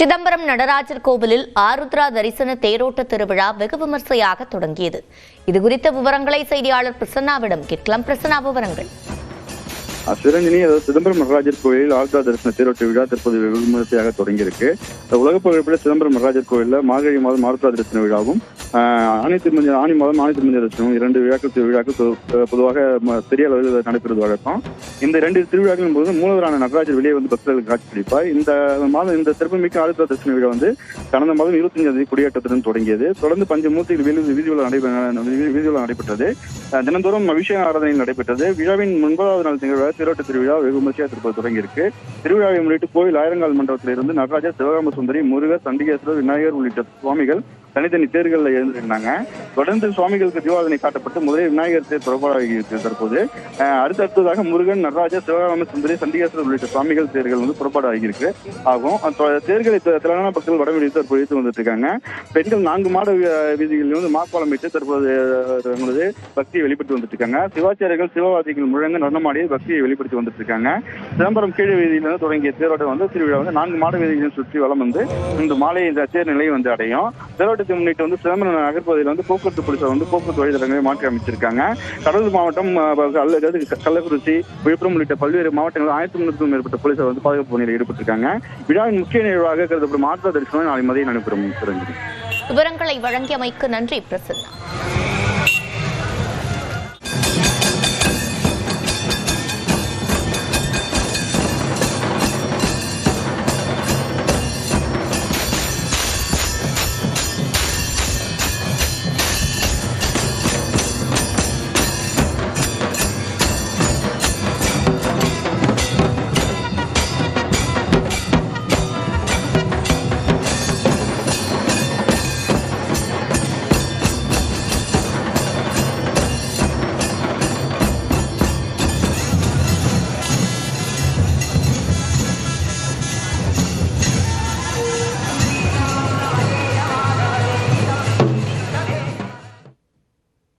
சிதம்பரம் நடராஜர் கோவிலில் ஆருத்ரா தரிசன தேரோட்ட திருவிழா வெகு விமர்சையாக தொடங்கியது. இதுகுறித்த விவரங்களை செய்தியாளர் பிரசன்னாவிடம் கேட்கலாம். பிரசன்னா, விவரங்கள். சிரஞ்சனி, சிதம்பரம் நடராஜர் கோயிலில் ஆருத்ரா தரிசன தேரோட்ட விழா தற்போது வெகு விமர்சையாக தொடங்கியிருக்கு. உலக புகழ்பெற்ற சிதம்பரம் நடராஜர் கோயிலில் மார்கழி மாதம் ஆருத்ரா தரிசன விழாவும் ஆனி மாதம் ஆணி திருமஞ்ச தரிசனம் இரண்டு விழாக்கள் பொதுவாக பெரிய அளவில் நடைபெறுவது வழக்கம். இந்த இரண்டு திருவிழாக்களின் போது மூலவரான நடராஜர் வெளியே வந்து பக்தர்களுக்கு காட்சியளிப்பார். இந்த சிறப்புமிக்க ஆருத்ரா தரிசன விழா வந்து கடந்த மாதம் 25ஆம் கொடியேற்றத்துடன் தொடங்கியது. தொடர்ந்து பஞ்சமூர்த்திகள் வீதியுலா நடைபெற்றது. தினந்தோறும் அபிஷேக ஆராதனை நடைபெற்றது. விழாவின் 9வது நாள் திகழ்வாக தேரோட்ட திருவிழா வெகு விமர்சையாக தற்போது தொடங்கியிருக்கு. திருவிழாவை முன்னிட்டு கோயில் ஆயிரங்கால் மண்டபத்திலிருந்து நடராஜர், சிவகாம சுந்தரி, முருகர், சண்டிகேஸ்வரர், விநாயகர் உள்ளிட்ட சுவாமிகள் தனித்தனி தேர்களில் எழுந்திருந்தாங்க. தொடர்ந்து சுவாமிகளுக்கு தீபாவளி காட்டப்பட்டு முதலில் விநாயகர் தேர் புறப்பாடாகிறது. தற்போது அடுத்ததாக முருகன், நடராஜர், சிவகாம சுந்தரி, சண்டிகேஸ்வரர் உள்ளிட்ட சுவாமிகள் தேர்கள் வந்து புறப்பாடு ஆகியிருக்கு ஆகும். தேர்களை திரளான பக்தர்கள் வடமொழி தற்போது வந்துட்டு இருக்காங்க. பெண்கள் 4 மாட வீதிகளில் வந்து மாப்பாலம் விட்டு தற்போது பக்தியை வெளிப்படுத்தி வந்துட்டு இருக்காங்க. சிவாச்சாரியர்கள் சிவவாதிகள் முழங்க நடனமாடி பக்தியை வெளிப்படுத்தி வந்துட்டு இருக்காங்க. சிதம்பரம் கீழ் வீதியிலிருந்து தொடங்கிய தேரோட்டம் வந்து திருவிழா வந்து 4 மாட வீதிகளையும் சுற்றி வலம் வந்து இந்த மாலை இந்த தேர் நிலையை வந்து அடையும். தேரோட்டத்தை முன்னிட்டு வந்து சிதம்பரம் நகர்பகுதியில் வந்து போக்குவரத்து போலீசார் வந்து போக்குவரத்து வழித்தடங்களை மாற்றி அமைச்சிருக்காங்க. கடலூர் மாவட்டம், கள்ளக்குறிச்சி, விழுப்புரம் உள்ளிட்ட பல்வேறு மாவட்டங்களில் 1300க்கும் மேற்பட்ட போலீசார் வந்து பாதுகாப்பு பணியில் ஈடுபட்டிருக்காங்க. விழாவின் முக்கிய நிகழ்வாக கருதப்படும் ஆருத்ரா தரிசனம் நாளை மதியம் நடைபெறும். விவரங்களை வழங்கியமைக்கு நன்றி பிரசன்னா.